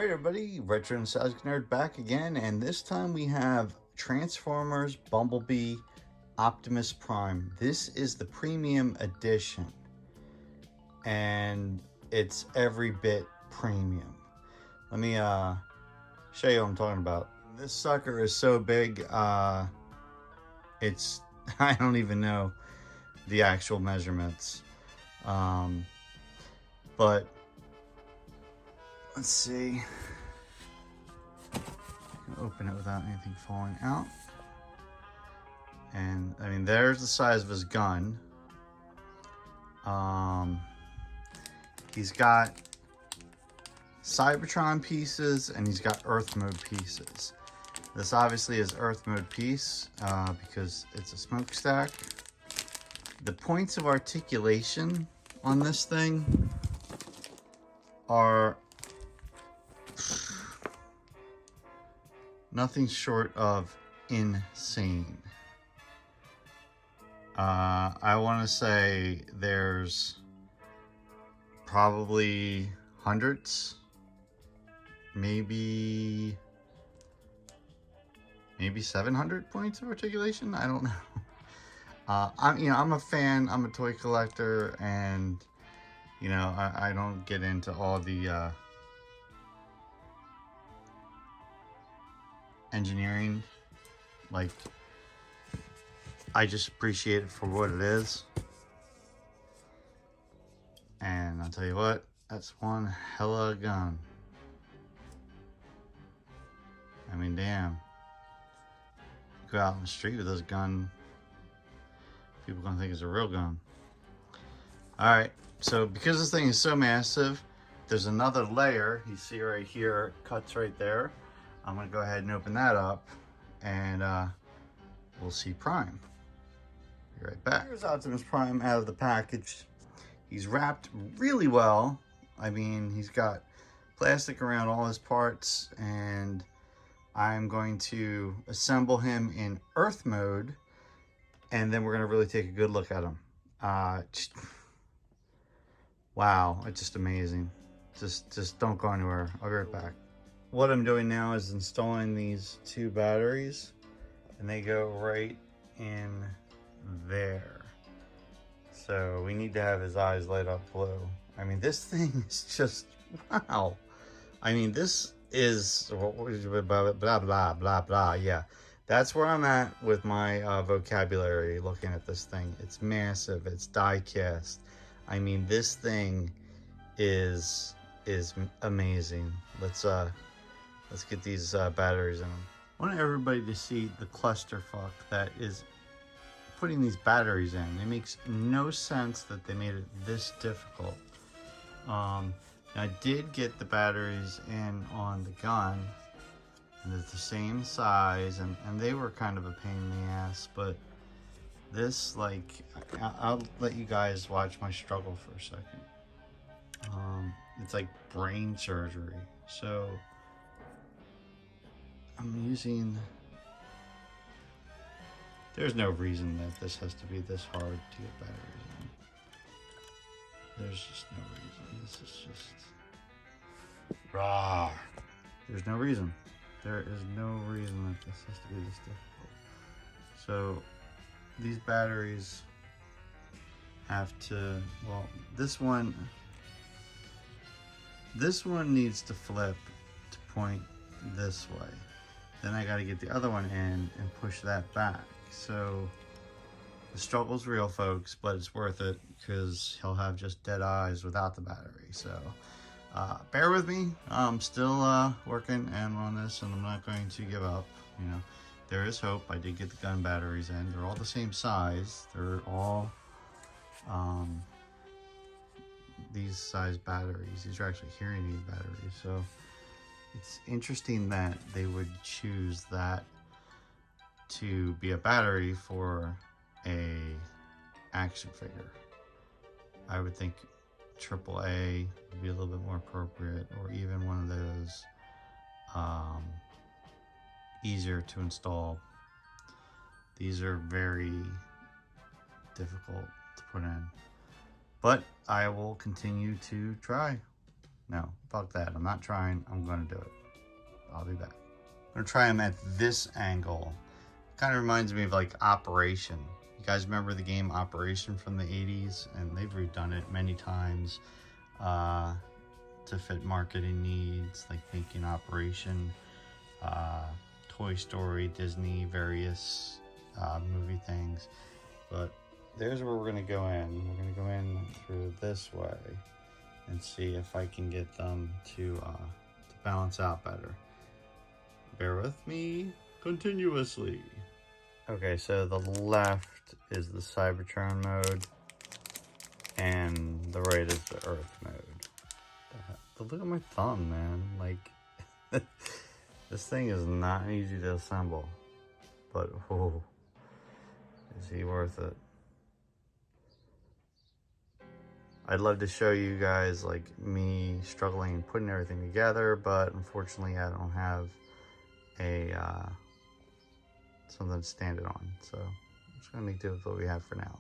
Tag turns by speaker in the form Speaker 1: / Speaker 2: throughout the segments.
Speaker 1: Alright everybody, Retro Nostalgic Nerd back again, and this time we have Transformers Bumblebee Optimus Prime. This is the premium edition, and it's every bit premium. Let me show you what I'm talking about. This sucker is so big, it's I don't even know the actual measurements. But let's see. Open it without anything falling out. And I mean, there's the size of his gun. He's got Cybertron pieces and he's got Earth mode pieces. This obviously is Earth mode piece because it's a smokestack. The points of articulation on this thing are nothing short of insane. I want to say there's probably hundreds, maybe 700 points of articulation. I don't know. I'm a fan. I'm a toy collector, and I don't get into all the engineering. Like, I just appreciate it for what it is. And I'll tell you what, that's one hella gun. I mean, damn. Go out in the street with this gun, people are gonna think it's a real gun. Alright, so because this thing is so massive, there's another layer. You see right here, it cuts right there. I'm gonna go ahead and open that up, and we'll see Prime. Be right back. Here's Optimus Prime out of the package. He's wrapped really well. I mean, he's got plastic around all his parts, and I'm going to assemble him in Earth mode, and then we're going to really take a good look at him. Wow, it's just amazing. Just don't go anywhere. I'll be right back. What I'm doing now is installing these two batteries, and they go right in there. So we need to have his eyes light up blue. I mean, this thing is just, wow. I mean, this is blah, blah, blah, blah. Yeah, that's where I'm at with my vocabulary looking at this thing. It's massive. It's die cast. I mean, this thing is amazing. Let's get these batteries in them. I want everybody to see the clusterfuck that is putting these batteries in. It makes no sense that they made it this difficult. I did get the batteries in on the gun, and it's the same size, and they were kind of a pain in the ass, but this, like, I'll let you guys watch my struggle for a second. It's like brain surgery. So I'm using, there's no reason that this has to be this hard to get batteries in. There's just no reason. This is just raw. There's no reason. There is no reason that this has to be this difficult. So these batteries have to, well, this one needs to flip to point this way. Then I got to get the other one in and push that back. So the struggle's real, folks, but it's worth it because he'll have just dead eyes without the battery. So bear with me. I'm still working on this, and I'm not going to give up. There is hope. I did get the gun batteries in. They're all the same size. They're all these size batteries. These are actually hearing aid batteries. So it's interesting that they would choose that to be a battery for a action figure. I would think AAA would be a little bit more appropriate, or even one of those easier to install. These are very difficult to put in, but I will continue to try. No, fuck that. I'm not trying. I'm going to do it. I'll be back. I'm going to try them at this angle. Kind of reminds me of like Operation. You guys remember the game Operation from the 80s? And they've redone it many times to fit marketing needs, like making Operation, Toy Story, Disney, various movie things. But there's where we're going to go in. We're going to go in through this way and see if I can get them to balance out better. Bear with me continuously. Okay, so the left is the Cybertron mode, and the right is the Earth mode. But look at my thumb, man. Like, this thing is not easy to assemble. But, oh, is he worth it? I'd love to show you guys, like, me struggling putting everything together, but unfortunately I don't have a something to stand it on, so I'm just gonna make do with what we have for now.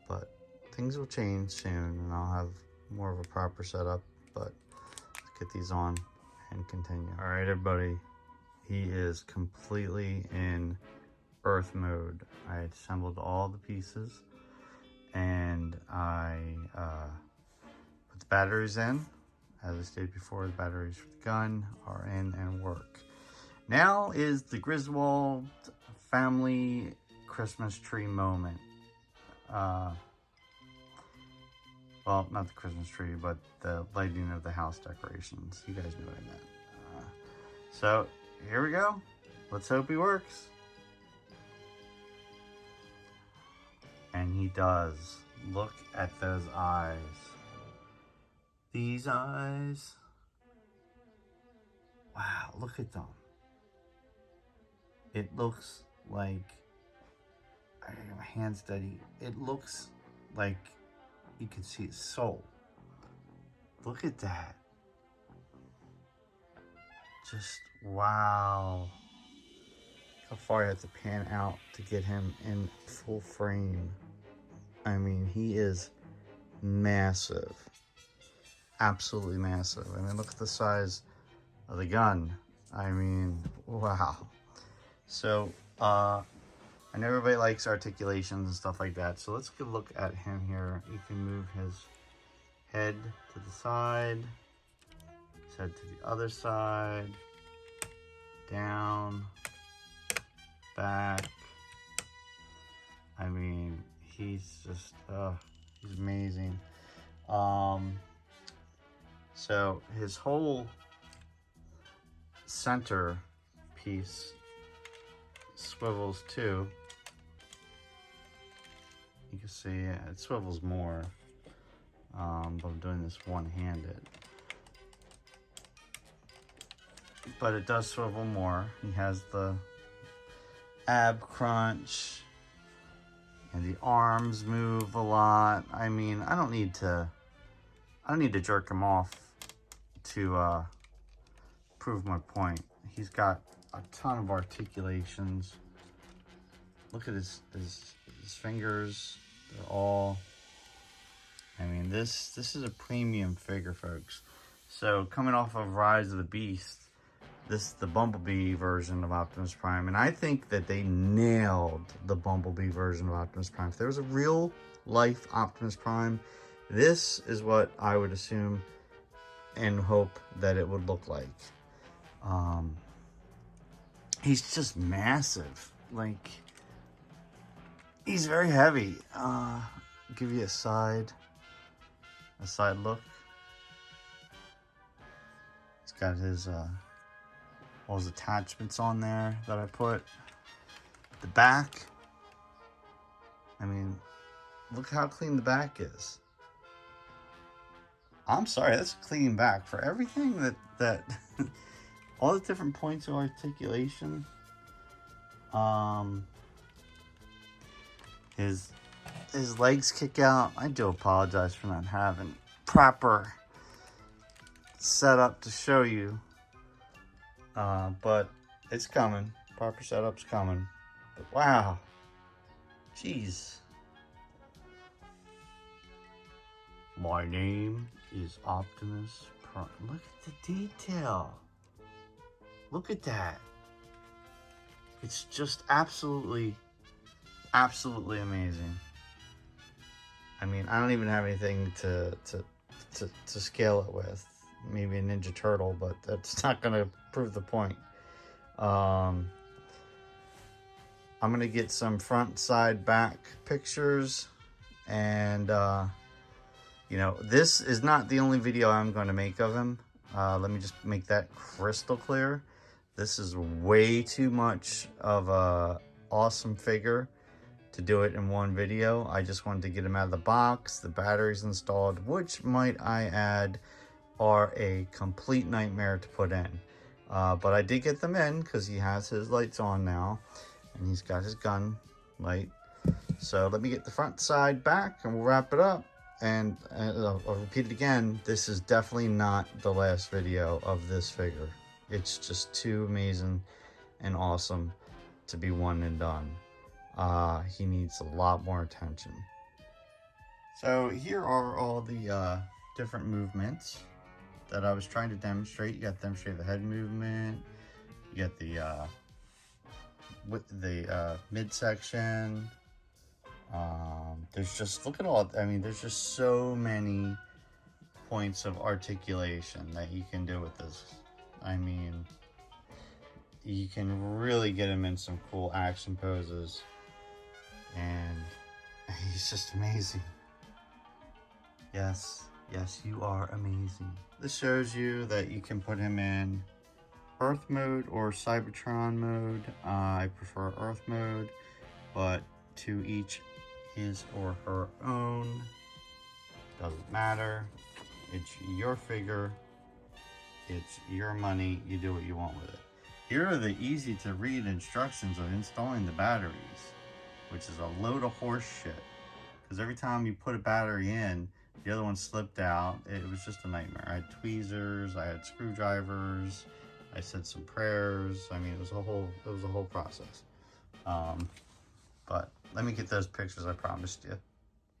Speaker 1: But things will change soon and I'll have more of a proper setup, but let's get these on and continue. All right, everybody, he is completely in Earth mode. I assembled all the pieces and I put the batteries in. As I stated before, the batteries for the gun are in and work. Now is the Griswold family Christmas tree moment. Well, not the Christmas tree, but the lighting of the house decorations. You guys know what I meant. So here we go. Let's hope he works. And he does. Look at those eyes. These eyes. Wow, look at them. It looks like, I got my hand steady. It looks like you can see his soul. Look at that. Just wow. How far I have to pan out to get him in full frame. I mean, he is massive. Absolutely massive. I mean, look at the size of the gun. I mean, wow. So, I know everybody likes articulations and stuff like that. So let's get a look at him here. You can move his head to the side, his head to the other side, down, back. I mean, he's just, he's amazing. So his whole center piece swivels too. You can see it swivels more, but I'm doing this one-handed. But it does swivel more. He has the ab crunch, and the arms move a lot. I mean, I don't need to jerk him off to prove my point. He's got a ton of articulations. Look at his fingers. They're all, I mean, this is a premium figure, folks. So coming off of Rise of the Beast, this is the Bumblebee version of Optimus Prime, and I think that they nailed the Bumblebee version of Optimus Prime. If there was a real life Optimus Prime, this is what I would assume and hope that it would look like. He's just massive. Like, he's very heavy. Give you a side look. He's got his all his attachments on there that I put. The back, I mean, look how clean the back is. I'm sorry, that's a clean back for everything that all the different points of articulation. His legs kick out. I do apologize for not having proper setup to show you. But it's coming. Proper setup's coming. But wow. Jeez. My name is Optimus front. Look at the detail. Look at that. It's just absolutely amazing. I mean, I don't even have anything to scale it with. Maybe a Ninja Turtle, but that's not going to prove the point. I'm going to get some front, side, back pictures. And, you know, this is not the only video I'm going to make of him. Let me just make that crystal clear. This is way too much of a awesome figure to do it in one video. I just wanted to get him out of the box, the batteries installed, which, might I add, are a complete nightmare to put in. But I did get them in because he has his lights on now, and he's got his gun light. So let me get the front, side, back, and we'll wrap it up. And I'll repeat it again, this is definitely not the last video of this figure. It's just too amazing and awesome to be one and done. He needs a lot more attention. So here are all the different movements that I was trying to demonstrate. You got to demonstrate the head movement. You got the midsection. There's just, look at all, I mean, there's just so many points of articulation that you can do with this. I mean, you can really get him in some cool action poses, and he's just amazing. Yes, you are amazing. This shows you that you can put him in Earth mode or Cybertron mode. I prefer Earth mode, but to each his or her own. Doesn't matter. It's your figure. It's your money. You do what you want with it. Here are the easy to read instructions of installing the batteries, which is a load of horse shit. Because every time you put a battery in, the other one slipped out. It was just a nightmare. I had tweezers, I had screwdrivers, I said some prayers. I mean, it was a whole process. But let me get those pictures I promised you.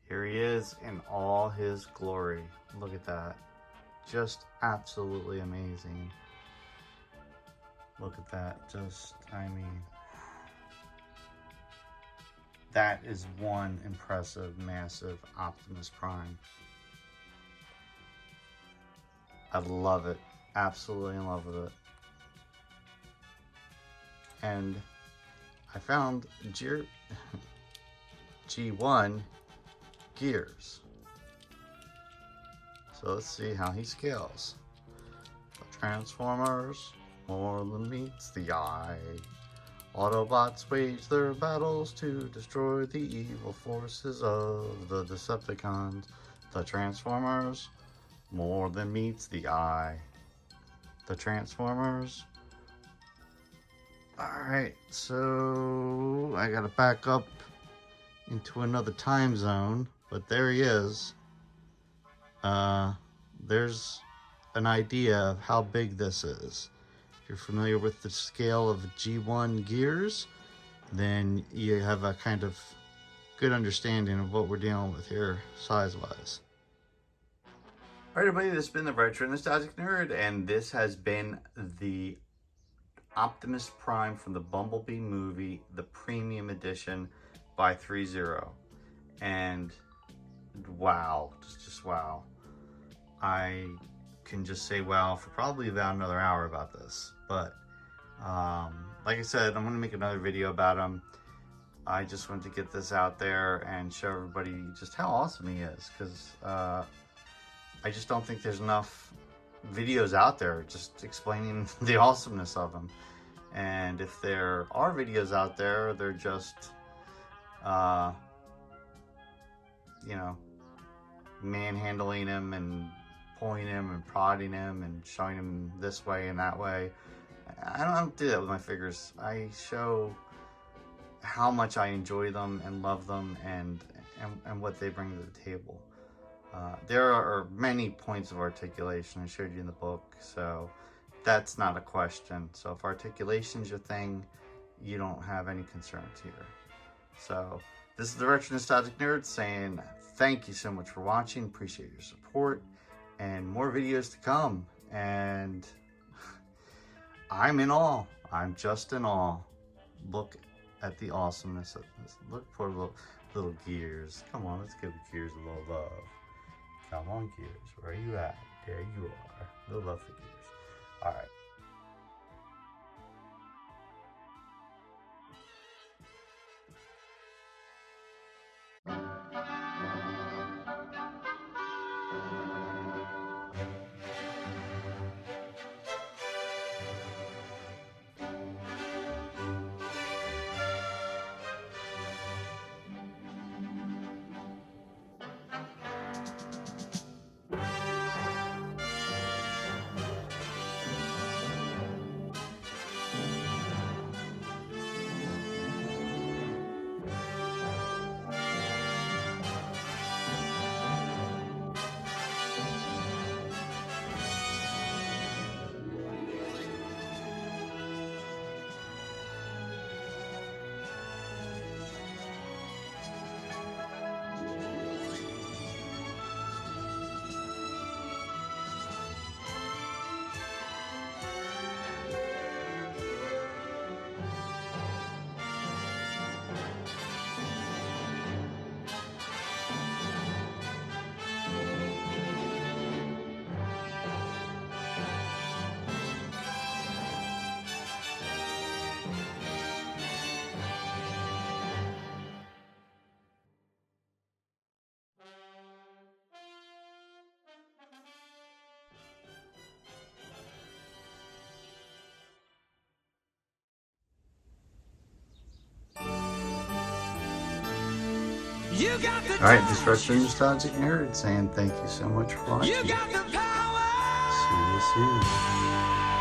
Speaker 1: Here he is in all his glory. Look at that. Just absolutely amazing. Look at that. Just, I mean, that is one impressive, massive Optimus Prime. I love it. Absolutely in love with it. And I found G1 gears. So let's see how he scales. The Transformers, more than meets the eye. Autobots wage their battles to destroy the evil forces of the Decepticons. The Transformers, more than meets the eye. The Transformers. Alright, so I gotta back up into another time zone, but there he is. There's an idea of how big this is. If you're familiar with the scale of G1 gears, then you have a kind of good understanding of what we're dealing with here, size-wise. Alright everybody, this has been the Retro Nostalgic Nerd, and this has been the Optimus Prime from the Bumblebee movie, the premium edition by 3-0. And wow, just wow. I can just say wow for probably about another hour about this. But like I said, I'm going to make another video about him. I just wanted to get this out there and show everybody just how awesome he is, because I just don't think there's enough videos out there just explaining the awesomeness of him. And if there are videos out there, they're just you know, manhandling him and pulling him and prodding him and showing him this way and that way. I don't do that with my figures. I show how much I enjoy them and love them and what they bring to the table. There are many points of articulation I showed you in the book, so that's not a question. So if articulation's your thing, you don't have any concerns here. So this is the Retro Nostalgic Nerd saying thank you so much for watching. Appreciate your support. and more videos to come. And I'm in awe. I'm just in awe. Look at the awesomeness of this. Look for little gears. Come on, let's give the gears a little love. Come on, gears. Where are you at? There you are. Little love for gears. All right. All right, Destruction Nostalgic Nerd saying thank you so much for watching. See you soon.